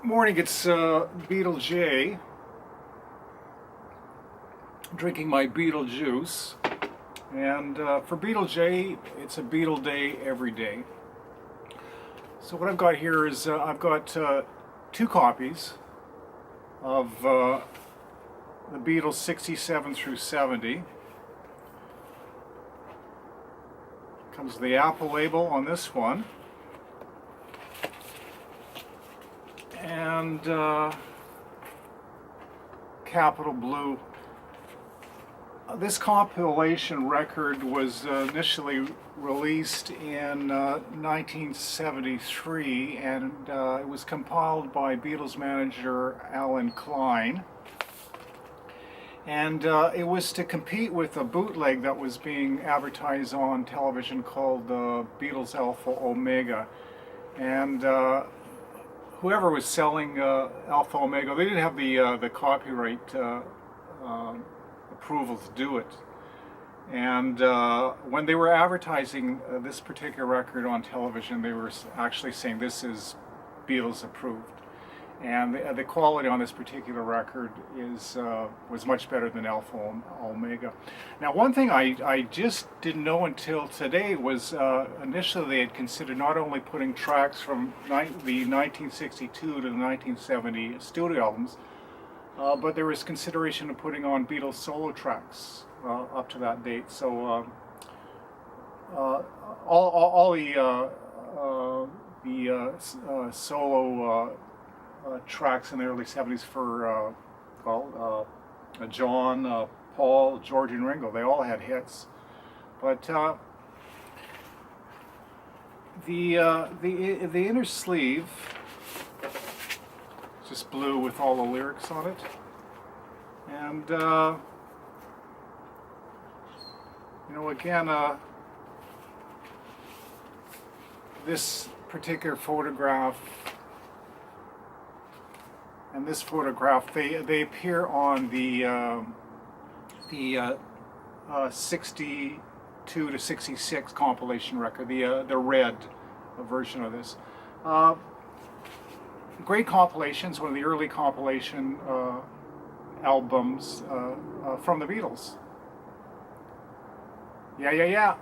Morning, it's Beetle J. Drinking my Beetle juice. And for Beetle J, it's a Beetle day every day. So what I've got here is I've got two copies of the Beatles 67 through 70. Comes with the Apple label on this one. And capital blue. This compilation record was initially released in 1973, and it was compiled by Beatles manager Alan Klein. And it was to compete with a bootleg that was being advertised on television called Beatles Alpha Omega. And whoever was selling Alpha Omega, they didn't have the copyright approval to do it. And when they were advertising this particular record on television, they were actually saying this is Beatles approved. And the quality on this particular record was much better than Alpha Omega. Now, one thing I just didn't know until today was initially they had considered not only putting tracks from the 1962 to the 1970 studio albums, but there was consideration of putting on Beatles solo tracks up to that date. So all the solo tracks in the early 70s for John, Paul, George, and Ringo, they all had hits. But the inner sleeve is just blue with all the lyrics on it, and again, this particular photograph and this photograph, they appear on the 62 to 66 compilation record, the red version of this. Great compilations, one of the early compilation albums from the Beatles. Yeah.